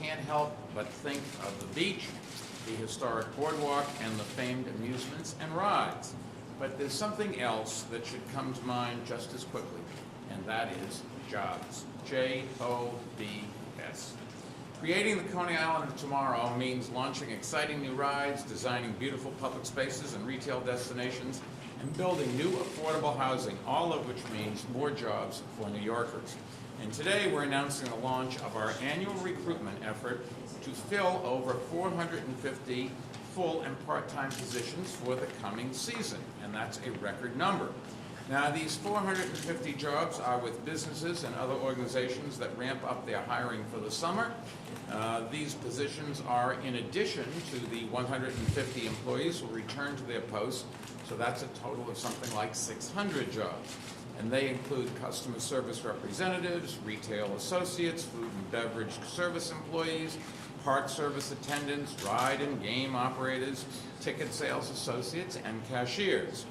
can't help but think of the beach, the historic boardwalk, and the famed amusements and rides. But there's something else that should come to mind just as quickly, and that is jobs. J-O-B-S. Creating the Coney Island of tomorrow means launching exciting new rides, designing beautiful public spaces and retail destinations, and building new affordable housing, all of which means more jobs for New Yorkers. And today we're announcing the launch of our annual recruitment effort to fill over 450 full and part-time positions for the coming season, and that's a record number. Now, these 450 jobs are with businesses and other organizations that ramp up their hiring for the summer. These positions are in addition to the 150 employees who will return to their posts, so that's a total of something like 600 jobs. And they include customer service representatives, retail associates, food and beverage service employees, park service attendants, ride and game operators, ticket sales associates, and cashiers.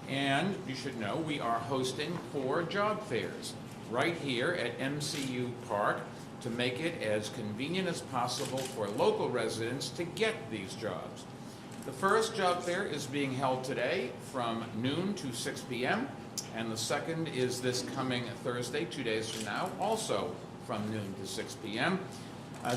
And you should know we are hosting 4 job fairs right here at MCU Park to make it as convenient as possible for local residents to get these jobs. The first job fair is being held today from noon to 6 p.m. and the second is this coming Thursday, 2 days from now, also from noon to 6 p.m.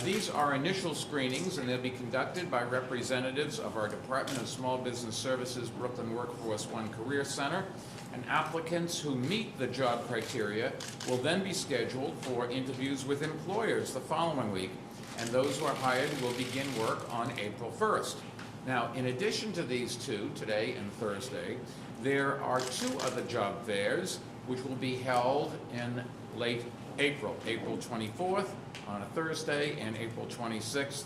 These are initial screenings, and they'll be conducted by representatives of our Department of Small Business Services Brooklyn Workforce One Career Center, and applicants who meet the job criteria will then be scheduled for interviews with employers the following week, and those who are hired will begin work on April 1st. Now, in addition to these 2, today and Thursday, there are 2 other job fairs which will be held in late April, April 24th on a Thursday and April 26th,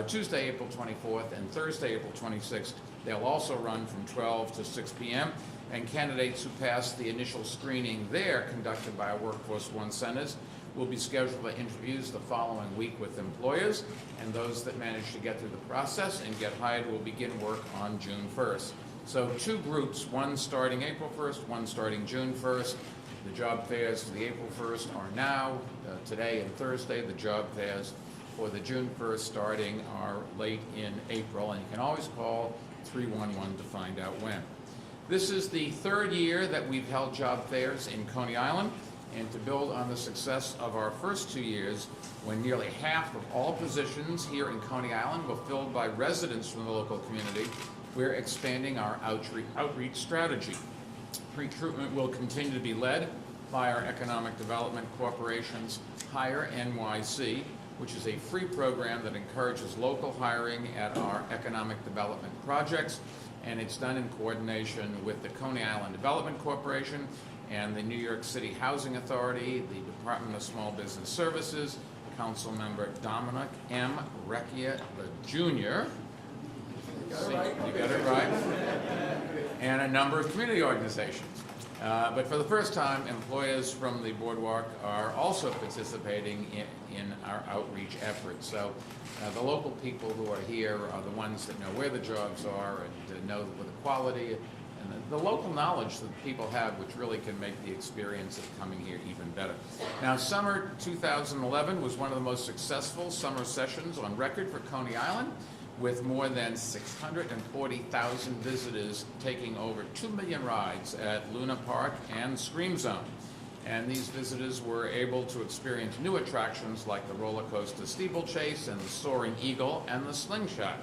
Tuesday, April 24th and Thursday, April 26th. They'll also run from 12 to 6 p.m. and candidates who pass the initial screening there conducted by our Workforce One centers will be scheduled for interviews the following week with employers, and those that manage to get through the process and get hired will begin work on June 1st. So 2 groups, one starting April 1st, one starting June 1st. The job fairs for the April 1st are now, today and Thursday. The job fairs for the June 1st starting are late in April, and you can always call 311 to find out when. This is the 3rd year that we've held job fairs in Coney Island, and to build on the success of our first 2 years, when nearly half of all positions here in Coney Island were filled by residents from the local community, we're expanding our outreach strategy. Recruitment will continue to be led by our Economic Development Corporation's Hire NYC, which is a free program that encourages local hiring at our economic development projects, and it's done in coordination with the Coney Island Development Corporation and the New York City Housing Authority, the Department of Small Business Services, Council Member Dominic M. Recchia Jr. You got it right. And a number of community organizations. But for the first time, employers from the boardwalk are also participating in our outreach efforts. So the local people who are here are the ones that know where the jobs are and know the quality and the local knowledge that people have, which really can make the experience of coming here even better. Now, summer 2011 was one of the most successful summer sessions on record for Coney Island, with more than 640,000 visitors taking over 2 million rides at Luna Park and Scream Zone. And these visitors were able to experience new attractions like the roller coaster steeplechase and the soaring eagle and the slingshot.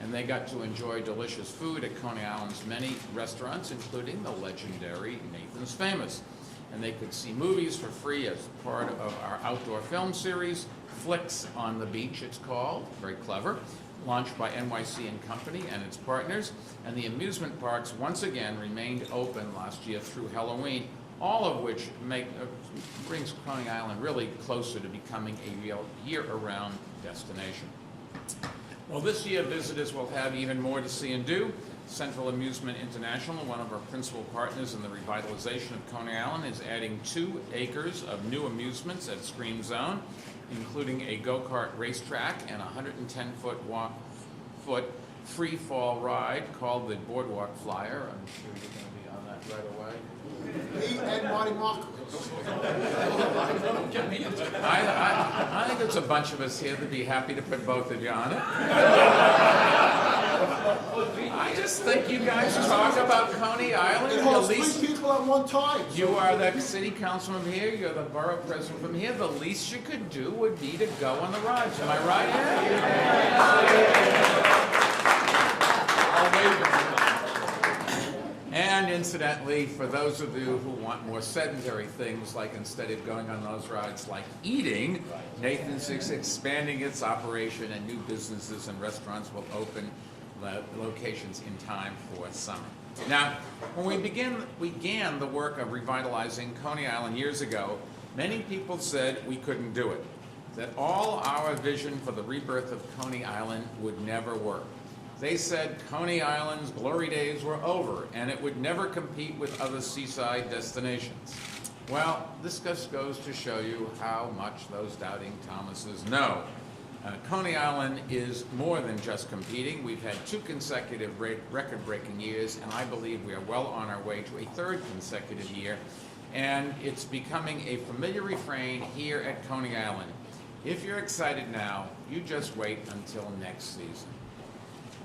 And they got to enjoy delicious food at Coney Island's many restaurants, including the legendary Nathan's Famous. And they could see movies for free as part of our outdoor film series, Flicks on the Beach it's called, very clever, launched by NYC and Company and its partners. And the amusement parks once again remained open last year through Halloween, all of which brings Coney Island really closer to becoming a real year-around destination. Well, this year visitors will have even more to see and do. Central Amusement International, one of our principal partners in the revitalization of Coney Island, is adding 2 acres of new amusements at Scream Zone, including a go-kart racetrack and a 110-foot free fall ride called the Boardwalk Flyer. I'm sure you're going to be on that right away. He and Marty Markowitz. I think there's a bunch of us here that'd be happy to put both of you on it. I just think you guys talk about Coney Island. It holds 3 people at one time. You are the city councilman from here, you're the borough president from here. The least you could do would be to go on the rides. Am I right? And incidentally, for those of you who want more sedentary things, like instead of going on those rides like eating, Nathan's expanding its operation and new businesses and restaurants will open locations in time for summer. Now, when we began the work of revitalizing Coney Island years ago, many people said we couldn't do it, that all our vision for the rebirth of Coney Island would never work. They said Coney Island's glory days were over and it would never compete with other seaside destinations. Well, this just goes to show you how much those doubting Thomases know. Coney Island is more than just competing. We've had 2 consecutive record-breaking years, and I believe we are well on our way to a 3rd consecutive year. And it's becoming a familiar refrain here at Coney Island. If you're excited now, you just wait until next season.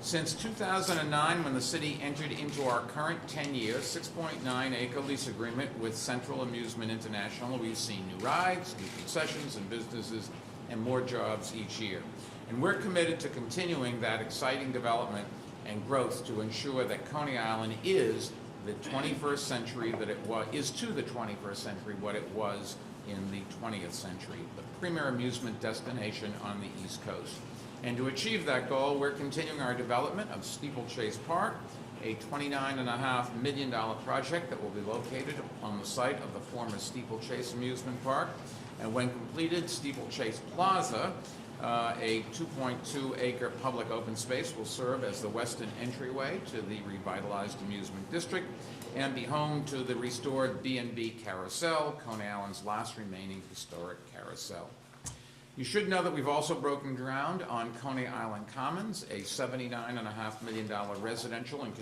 Since 2009, when the city entered into our current 10-year, 6.9-acre lease agreement with Central Amusement International, we've seen new rides, new concessions and businesses, and more jobs each year. And we're committed to continuing that exciting development and growth to ensure that Coney Island is the 21st century that it is to the 21st century what it was in the 20th century, the premier amusement destination on the East Coast. And to achieve that goal, we're continuing our development of Steeplechase Park, a $29.5 million project that will be located on the site of the former Steeplechase Amusement Park. And when completed, Steeplechase Plaza, a 2.2-acre public open space, will serve as the western entryway to the revitalized amusement district and be home to the restored B&B Carousel, Coney Island's last remaining historic carousel. You should know that we've also broken ground on Coney Island Commons, a $79.5 million residential and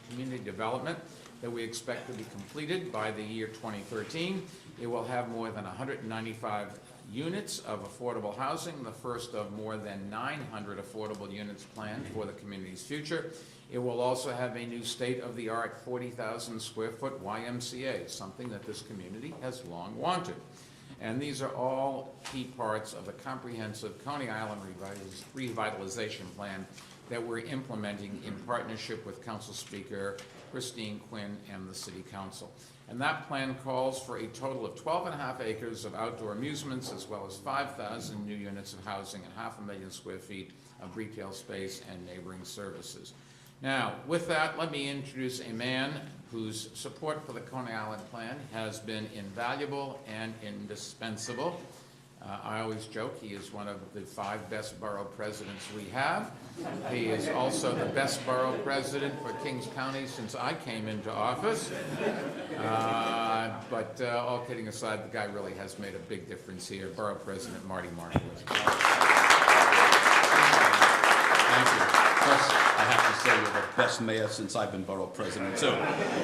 community development that we expect to be completed by the year 2013. It will have more than 195 units of affordable housing, the first of more than 900 affordable units planned for the community's future. It will also have a new state-of-the-art 40,000 square foot YMCA, something that this community has long wanted. And these are all key parts of the comprehensive Coney Island revitalization plan that we're implementing in partnership with Council Speaker Christine Quinn and the City Council. And that plan calls for a total of 12.5 acres of outdoor amusements, as well as 5,000 new units of housing and 500,000 square feet of retail space and neighboring services. Now, with that, let me introduce a man whose support for the Coney Island plan has been invaluable and indispensable. I always joke he is one of the 5 best borough presidents we have. He is also the best borough president for Kings County since I came into office. But all kidding aside, the guy really has made a big difference here. Borough President Marty Markowitz. Thank you. First, I have to say you're the best mayor since I've been borough president, too.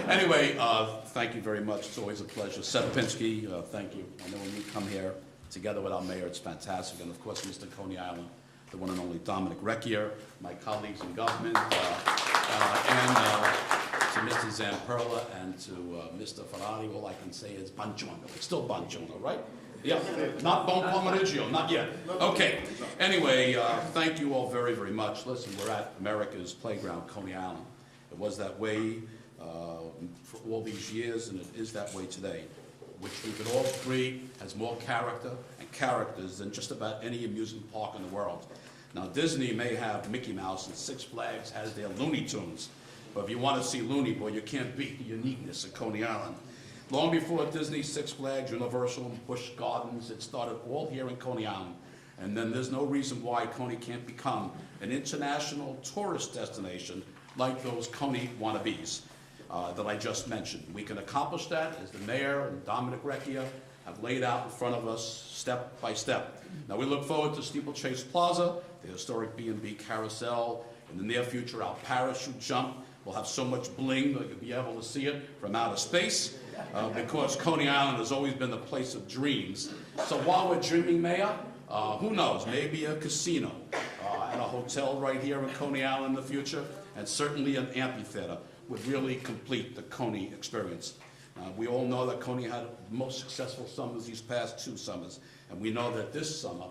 Anyway, thank you very much. It's always a pleasure. Seth Pinsky, thank you. I know when you come here together with our mayor, it's fantastic. And, of course, Mr. Coney Island, the one and only Dominic Recchia, my colleagues in government, and to Mr. Zamperla and to Mr. Ferrari, all I can say is buongiorno. It's still buongiorno, right? Yeah, not bon pomeriggio, not yet. Okay, anyway, thank you all very, very much. Listen, we're at America's playground, Coney Island. It was that way for all these years, and it is that way today, which we could all agree has more character and characters than just about any amusement park in the world. Now, Disney may have Mickey Mouse, and Six Flags has their Looney Tunes, but if you want to see Looney Boy, you can't beat the uniqueness of Coney Island. Long before Disney, Six Flags, Universal, and Busch Gardens, it started all here in Coney Island. And then there's no reason why Coney can't become an international tourist destination like those Coney wannabes that I just mentioned. We can accomplish that as the mayor and Dominic Recchia have laid out in front of us step by step. Now we look forward to Steeplechase Plaza, the historic B&B Carousel. In the near future, our parachute jump will have so much bling that you'll be able to see it from outer space. because Coney Island has always been the place of dreams. So while we're dreaming, Mayor, who knows, maybe a casino and a hotel right here in Coney Island in the future, and certainly an amphitheater would really complete the Coney experience. We all know that Coney had the most successful summers these past 2 summers, and we know that this summer,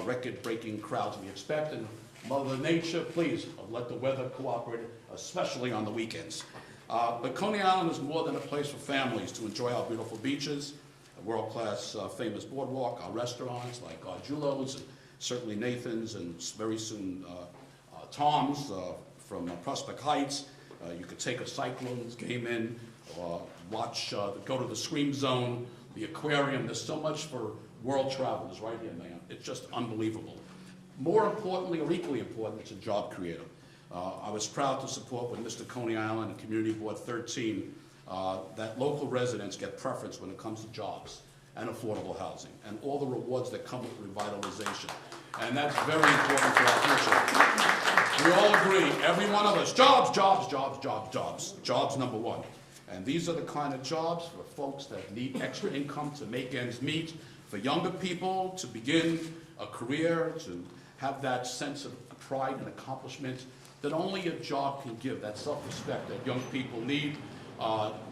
record-breaking crowds we expect, and Mother Nature, please, let the weather cooperate, especially on the weekends. But Coney Island is more than a place for families to enjoy our beautiful beaches, a world-class famous boardwalk, our restaurants like Jullo's, and certainly Nathan's, and very soon Tom's from Prospect Heights. You could take a Cyclones game in, watch, go to the Scream Zone, the aquarium. There's so much for world travelers right here, man. It's just unbelievable. More importantly, or equally important, it's a job creator. I was proud to support with Mr. Coney Island and Community Board 13 that local residents get preference when it comes to jobs and affordable housing and all the rewards that come with revitalization. And that's very important for our future. We all agree, every one of us, jobs, jobs, jobs, jobs, jobs. Jobs number one. And these are the kind of jobs for folks that need extra income to make ends meet, for younger people to begin a career, to have that sense of pride and accomplishment that only a job can give, that self-respect that young people need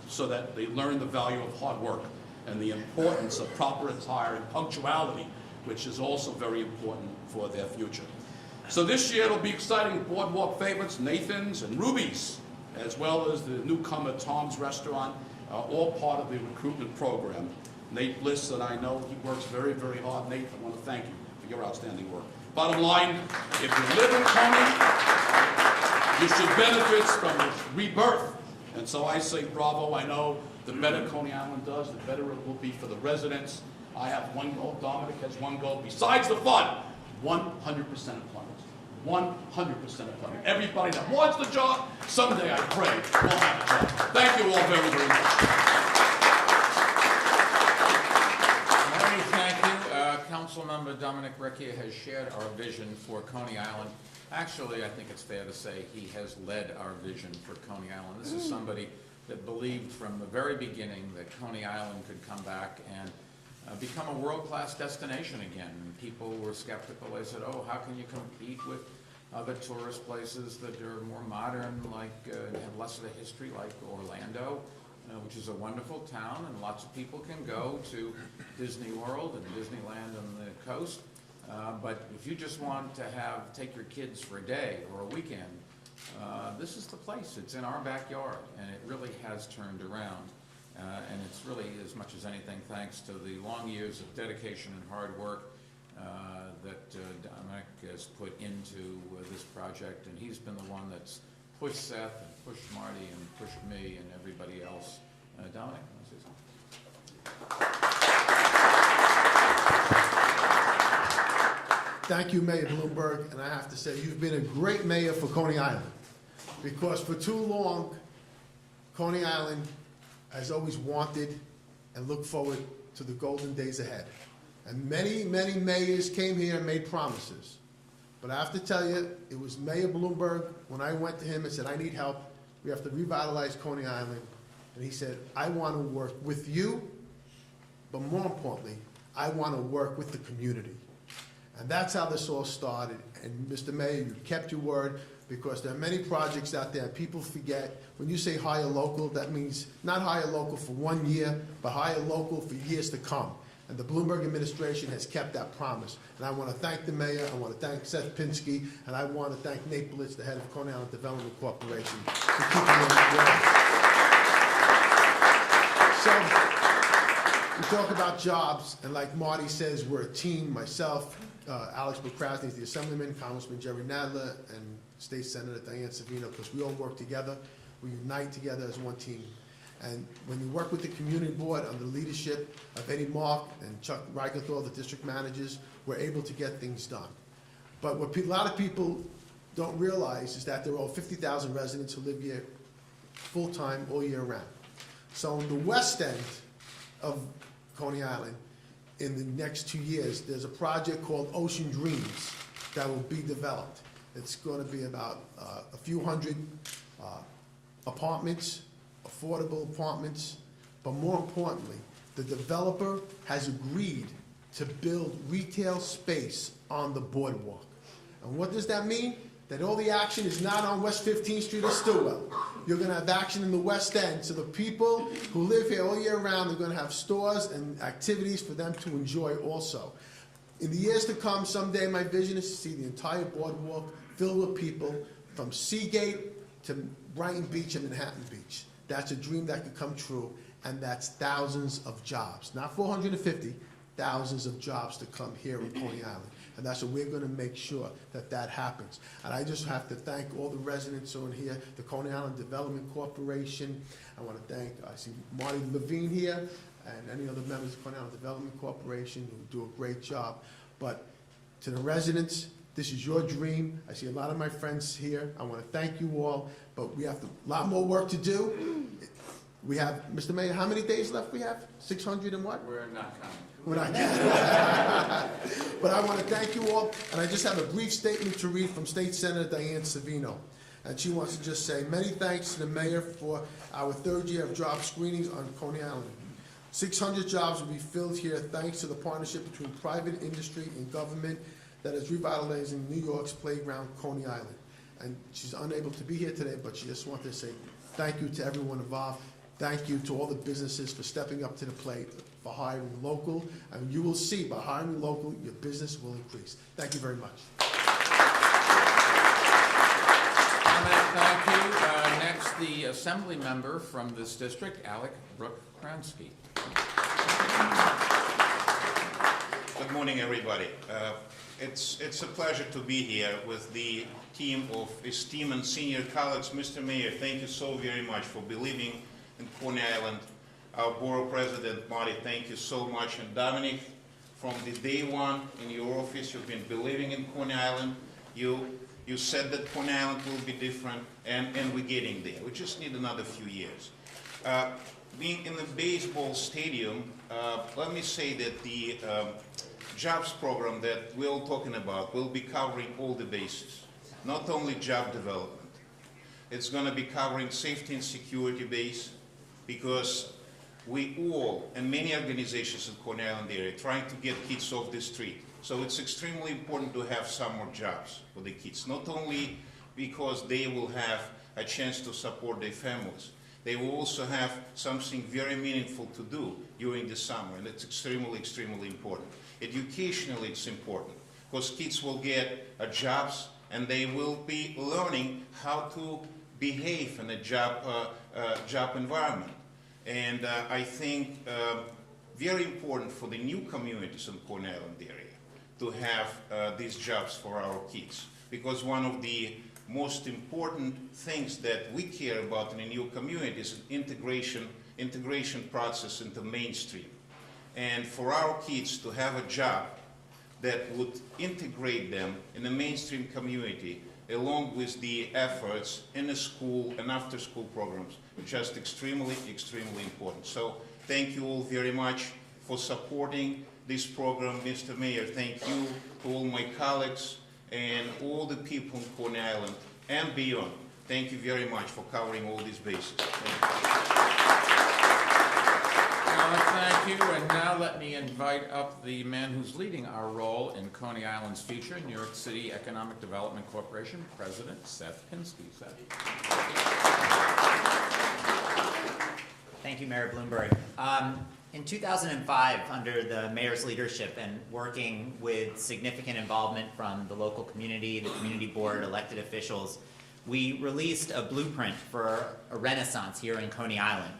so that they learn the value of hard work and the importance of proper attire and punctuality, which is also very important for their future. So this year it'll be exciting. Boardwalk favorites, Nathan's and Ruby's, as well as the newcomer Tom's Restaurant, all part of the recruitment program. Nate Bliss, and I know he works very, very hard. Nate, I want to thank you for your outstanding work. Bottom line, if you live in Coney, you should benefit from its rebirth. And so I say bravo. I know the better Coney Island does, the better it will be for the residents. I have one goal, Dominic has one goal. Besides the fun, 100% employment. 100% employment. Everybody that wants the job, someday I pray will have a job. Thank you all very, very much. Thank you. Councilmember Dominic Recchia has shared our vision for Coney Island. Actually, I think it's fair to say he has led our vision for Coney Island. This is somebody that believed from the very beginning that Coney Island could come back and become a world-class destination again. People were skeptical. They said, oh, how can you compete with other tourist places that are more modern, like and have less of a history, like Orlando, which is a wonderful town, and lots of people can go to Disney World and Disneyland on the coast. But if you just want to take your kids for a day or a weekend, this is the place. It's in our backyard, and it really has turned around. And it's really, as much as anything, thanks to the long years of dedication and hard work that Dominic has put into this project. And he's been the one that's pushed Seth and pushed Marty and pushed me and everybody else. Dominic, you want to say something? Thank you, Mayor Bloomberg, and I have to say, you've been a great mayor for Coney Island, because for too long, Coney Island has always wanted and looked forward to the golden days ahead. And many, many mayors came here and made promises. But I have to tell you, it was Mayor Bloomberg, when I went to him and said, I need help, we have to revitalize Coney Island. And he said, I want to work with you, but more importantly, I want to work with the community. And that's how this all started. And Mr. Mayor, you kept your word, because there are many projects out there. People forget, when you say hire local, that means not hire local for 1 year, but hire local for years to come. And the Bloomberg administration has kept that promise. And I want to thank the mayor, I want to thank Seth Pinsky, and I want to thank Nate Blitz, the head of Coney Island Development Corporation, for keeping on the word. So, we talk about jobs, and like Marty says, we're a team. Myself, Alex McCrasney is the Assemblyman, Congressman Jerry Nadler, and State Senator Diane Savino, because we all work together. We unite together as one team. And when you work with the community board under the leadership of Eddie Mark and Chuck Reigenthal, the district managers, we're able to get things done. But what a lot of people don't realize is that there are over 50,000 residents who live here full-time all year round. So in the west end of Coney Island, in the next 2 years, there's a project called Ocean Dreams that will be developed. It's going to be about a few hundred apartments, affordable apartments, but more importantly, the developer has agreed to build retail space on the boardwalk. And what does that mean? That all the action is not on West 15th Street or Stillwell. You're gonna have action in the West End, so the people who live here all year round are gonna have stores and activities for them to enjoy also. In the years to come, someday my vision is to see the entire boardwalk filled with people from Seagate to Brighton Beach and Manhattan Beach. That's a dream that could come true, and that's thousands of jobs. Not 450, thousands of jobs to come here in Coney Island. And that's what we're gonna make sure that that happens. And I just have to thank all the residents on here, the Coney Island Development Corporation. I wanna thank, I see Marty Levine here, and any other members of Coney Island Development Corporation who do a great job. But to the residents, this is your dream. I see a lot of my friends here. I wanna thank you all, but we have a lot more work to do. We have, Mr. Mayor, how many days left we have? 600 and what? We're not counting. We're not. But I want to thank you all, and I just have a brief statement to read from State Senator Diane Savino. And she wants to just say, many thanks to the mayor for our third year of job screenings on Coney Island. 600 jobs will be filled here thanks to the partnership between private industry and government that is revitalizing New York's playground, Coney Island. And she's unable to be here today, but she just wanted to say thank you to everyone involved. Thank you to all the businesses for stepping up to the plate, for hiring local. And you will see, by hiring local, your business will increase. Thank you very much. Thank you. Next, the assembly member from this district, Alec Brooke-Kransky. Good morning, everybody. It's a pleasure to be here with the team of esteemed and senior colleagues. Mr. Mayor, thank you so very much for believing in Coney Island. Our Borough President, Marty, thank you so much. And Dominic, from the day one in your office, you've been believing in Coney Island. You said that Coney Island will be different, and we're getting there. We just need another few years. Being in the baseball stadium, let me say that the jobs program that we're all talking about will be covering all the bases, not only job development. It's going to be covering safety and security base, because we all, and many organizations in Coney Island area, trying to get kids off the street. So it's extremely important to have some more jobs for the kids, not only because they will have a chance to support their families, they will also have something very meaningful to do during the summer, and it's extremely, extremely important. Educationally, it's important, because kids will get jobs, and they will be learning how to behave in a job environment. And I think very important for the new communities in Coney Island area to have these jobs for our kids, because one of the most important things that we care about in a new community is integration process into mainstream. And for our kids to have a job that would integrate them in the mainstream community, along with the efforts in the school and after school programs, just extremely, extremely important. So thank you all very much for supporting this program. Mr. Mayor, thank you to all my colleagues and all the people in Coney Island and beyond. Thank you very much for covering all these bases. Thank you, and now let me invite up the man who's leading our role in Coney Island's future, New York City Economic Development Corporation, President Seth Pinsky. Seth. Thank you, Mayor Bloomberg. In 2005, under the mayor's leadership and working with significant involvement from the local community, the community board, elected officials, we released a blueprint for a renaissance here in Coney Island.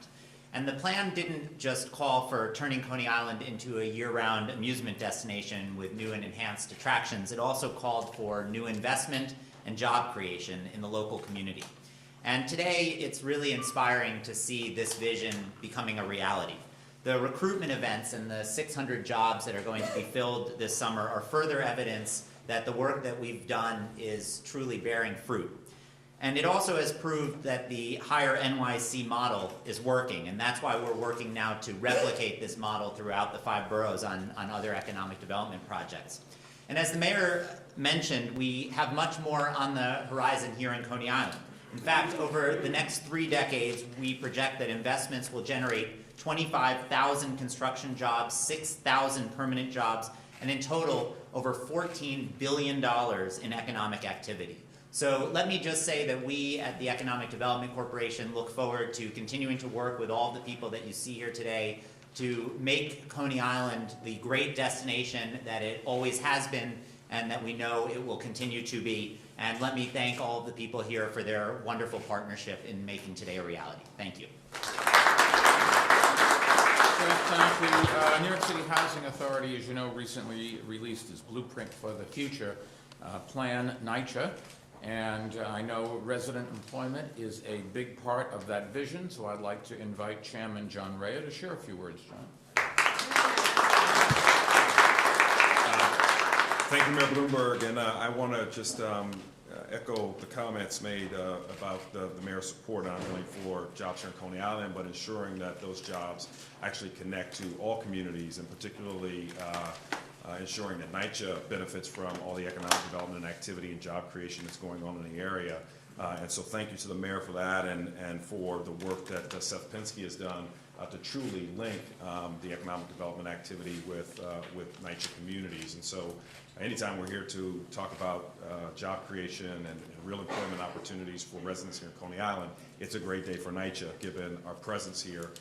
And the plan didn't just call for turning Coney Island into a year-round amusement destination with new and enhanced attractions. It also called for new investment and job creation in the local community. And today, it's really inspiring to see this vision becoming a reality. The recruitment events and the 600 jobs that are going to be filled this summer are further evidence that the work that we've done is truly bearing fruit. And it also has proved that the higher NYC model is working, and that's why we're working now to replicate this model throughout the 5 boroughs on other economic development projects. And as the mayor mentioned, we have much more on the horizon here in Coney Island. In fact, over the next 3 decades, we project that investments will generate 25,000 construction jobs, 6,000 permanent jobs, and in total, over $14 billion in economic activity. So let me just say that we at the Economic Development Corporation look forward to continuing to work with all the people that you see here today to make Coney Island the great destination that it always has been and that we know it will continue to be. And let me thank all of the people here for their wonderful partnership in making today a reality. Thank you. Thank you. New York City Housing Authority, as you know, recently released its Blueprint for the Future plan, NYCHA, and I know resident employment is a big part of that vision, so I'd like to invite Chairman John Rea to share a few words, John. Thank you, Mayor Bloomberg, and I want to just echo the comments made about the mayor's support not only for jobs here in Coney Island, but ensuring that those jobs actually connect to all communities, and particularly ensuring that NYCHA benefits from all the economic development and activity and job creation that's going on in the area. And so thank you to the mayor for that, and for the work that Seth Pinsky has done to truly link the economic development activity with NYCHA communities. And so anytime we're here to talk about job creation and real employment opportunities for residents here in Coney Island, it's a great day for NYCHA, given our presence here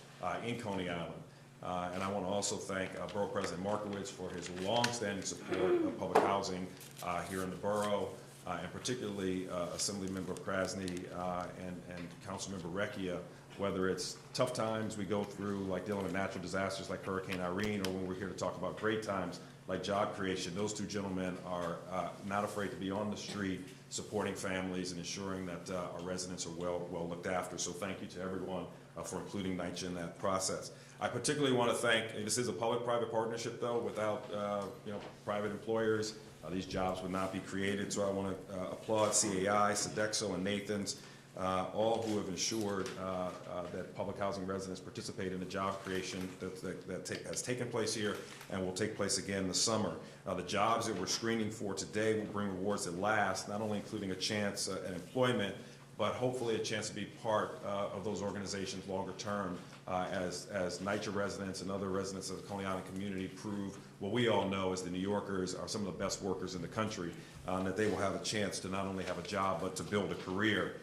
in Coney Island. And I want to also thank Borough President Markowitz for his long-standing support of public housing here in the borough, and particularly Assemblymember Krasny and Councilmember Recchia, whether it's tough times we go through, like dealing with natural disasters like Hurricane Irene, or when we're here to talk about great times like job creation. Those two gentlemen are not afraid to be on the street supporting families and ensuring that our residents are well looked after. So thank you to everyone for including NYCHA in that process. I particularly want to thank, this is a public-private partnership though, without private employers, these jobs would not be created. So I want to applaud CAI, Sodexo, and Nathan's, all who have ensured that public housing residents participate in the job creation that has taken place here and will take place again this summer. The jobs that we're screening for today will bring rewards that last, not only including a chance at employment, but hopefully a chance to be part of those organizations longer term as NYCHA residents and other residents of the Coney Island community prove what we all know as the New Yorkers are some of the best workers in the country, that they will have a chance to not only have a job but to build a career.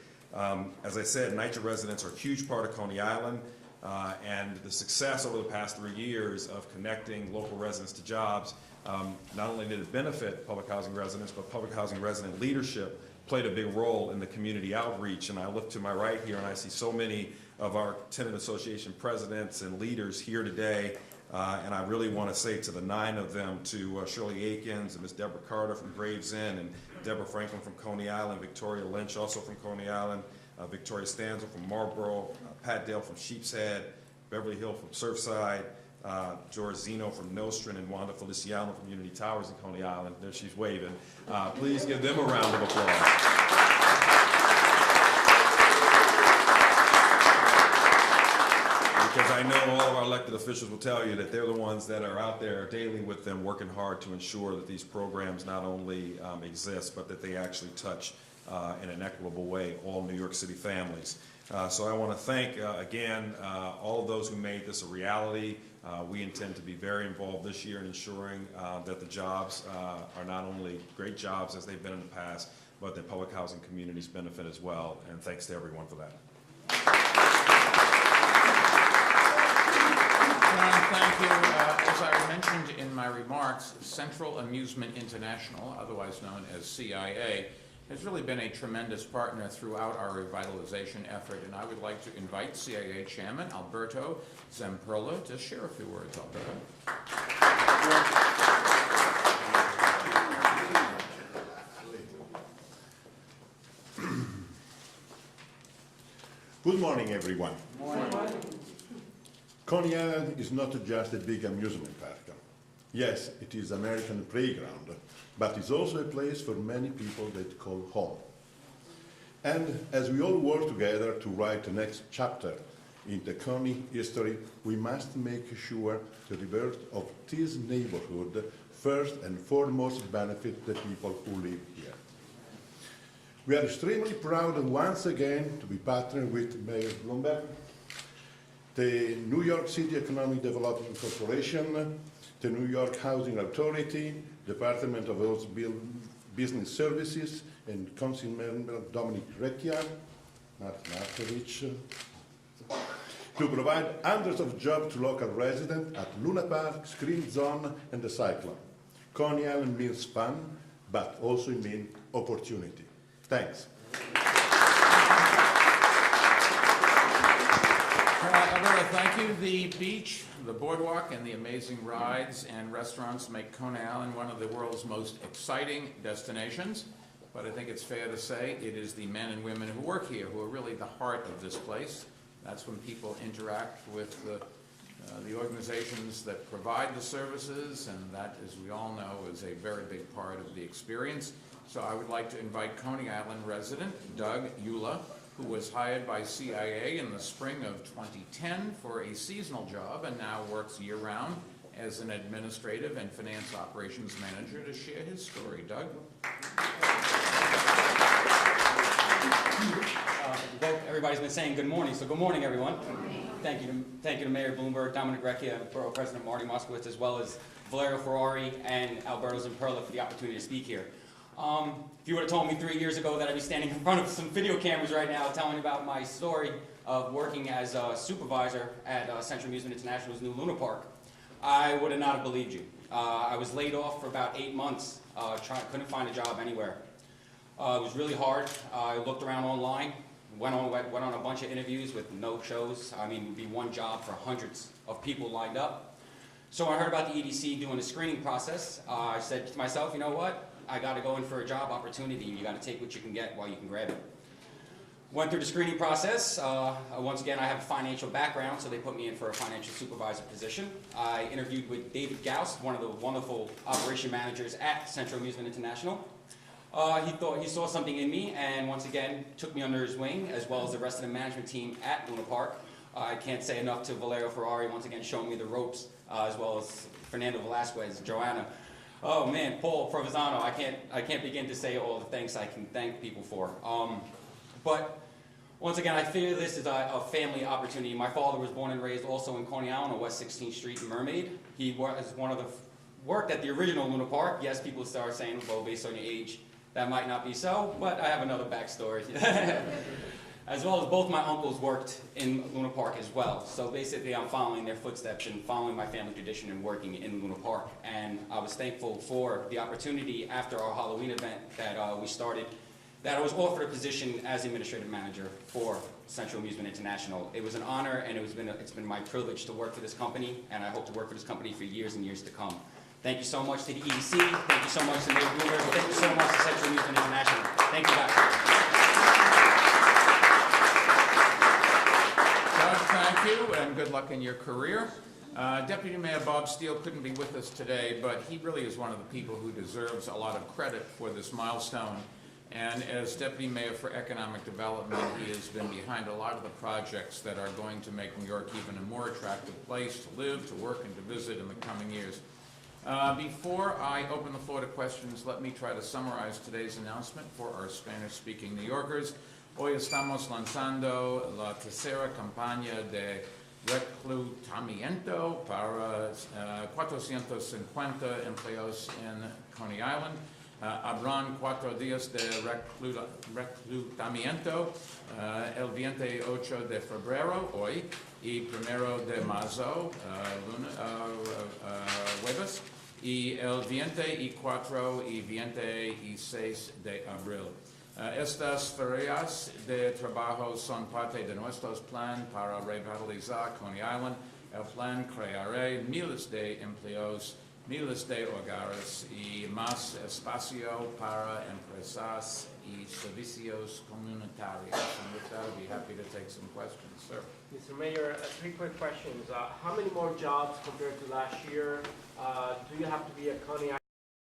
As I said, NYCHA residents are a huge part of Coney Island, and the success over the past 3 years of connecting local residents to jobs, not only did it benefit public housing residents, but public housing resident leadership played a big role in the community outreach. And I look to my right here and I see so many of our tenant association presidents and leaders here today. And I really want to say to the 9 of them, to Shirley Akins and Ms. Deborah Carter from Gravesend, and Deborah Franklin from Coney Island, Victoria Lynch also from Coney Island, Victoria Stanzel from Marlboro, Pat Dale from Sheepshead, Beverly Hill from Surfside, George Zeno from Nostrand, and Wanda Feliciano from Unity Towers in Coney Island. There she's waving. Please give them a round of applause. Because I know all of our elected officials will tell you that they're the ones that are out there daily with them working hard to ensure that these programs not only exist, but that they actually touch in an equitable way all New York City families. So I want to thank, again, all of those who made this a reality. We intend to be very involved this year in ensuring that the jobs are not only great jobs as they've been in the past, but that public housing communities benefit as well. And thanks to everyone for that. John, thank you. As I mentioned in my remarks, Central Amusement International, otherwise known as CIA, has really been a tremendous partner throughout our revitalization effort, and I would like to invite CIA Chairman Alberto Zamperla to share a few words. Alberto. Good morning, everyone. Good morning. Coney Island is not just a big amusement park. Yes, it is American playground, but it's also a place for many people that call home. And as we all work together to write the next chapter in the Coney history, we must make sure that the birth of this neighborhood first and foremost benefit the people who live here. We are extremely proud once again to be partnered with Mayor Bloomberg. the New York City Economic Development Corporation, the New York Housing Authority, Department of Business Services, and Council Member Dominic Recchia, Markovic, to provide hundreds of jobs to local residents at Luna Park, Screen Zone, and the Cyclone. Coney Island means fun, but also it means opportunity. Thanks. I want to thank you. The beach, the boardwalk, and the amazing rides and restaurants make Coney Island one of the world's most exciting destinations. But I think it's fair to say it is the men and women who work here who are really the heart of this place. That's when people interact with the organizations that provide the services, and that, as we all know, is a very big part of the experience. So I would like to invite Coney Island resident Doug Eula, who was hired by CIA in the spring of 2010 for a seasonal job and now works year-round as an administrative and finance operations manager, to share his story. Doug? Well, everybody's been saying good morning, so good morning, everyone. Thank you to Mayor Bloomberg, Dominic Recchia, and Borough President Marty Moskowitz, as well as Valerio Ferrari and Alberto Zimperla for the opportunity to speak here. If you would have told me 3 years ago that I'd be standing in front of some video cameras right now telling about my story of working as a supervisor at Central Amusement International's new Luna Park, I would have not believed you. I was laid off for about 8 months, couldn't find a job anywhere. It was really hard. I looked around online, went on a bunch of interviews with no shows. I mean, it would be one job for hundreds of people lined up. So I heard about the EDC doing a screening process. I said to myself, you know what? I got to go in for a job opportunity. You got to take what you can get while you can grab it. Went through the screening process. Once again, I have a financial background, so they put me in for a financial supervisor position. I interviewed with David Gauss, one of the wonderful operation managers at Central Amusement International. He saw something in me, and once again took me under his wing, as well as the rest of the management team at Luna Park. I can't say enough to Valerio Ferrari, once again showing me the ropes, as well as Fernando Velasquez, Joanna. Oh man, Paul Provenzano. I can't begin to say all the thanks I can thank people for. But once again, I feel this is a family opportunity. My father was born and raised also in Coney Island on West 16th Street in Mermaid. He was one of the worked at the original Luna Park. Yes, people start saying, well, based on your age, that might not be so, but I have another backstory. As well as both my uncles worked in Luna Park as well. So basically I'm following their footsteps and following my family tradition and working in Luna Park. And I was thankful for the opportunity after our Halloween event that we started, that I was offered a position as administrative manager for Central Amusement International. It was an honor, and it's been my privilege to work for this company, and I hope to work for this company for years and years to come. Thank you so much to the EDC. Thank you so much to Mayor Bloomberg. Thank you so much to Central Amusement International. Thank you, guys. Doug, thank you, and good luck in your career. Deputy Mayor Bob Steele couldn't be with us today, but he really is one of the people who deserves a lot of credit for this milestone. And as Deputy Mayor for Economic Development, he has been behind a lot of the projects that are going to make New York even a more attractive place to live, to work, and to visit in the coming years. Before I open the floor to questions, let me try to summarize today's announcement for our Spanish-speaking New Yorkers. Hoy estamos lanzando la tercera campaña de reclutamiento para 450 empleos en Coney Island. Habrán 4 días de reclutamiento, el 28 de febrero, hoy, y 1 de marzo, jueves, y el 24 y 26 de abril. Estas ferias de trabajo son parte de nuestros planes para revitalizar Coney Island. El plan creará miles de empleos, miles de hogares y más espacio para empresas y servicios comunitarios. And with that, I'd be happy to take some questions, sir. Mr. Mayor, 3 quick questions. How many more jobs compared to last year? Do you have to be a Coney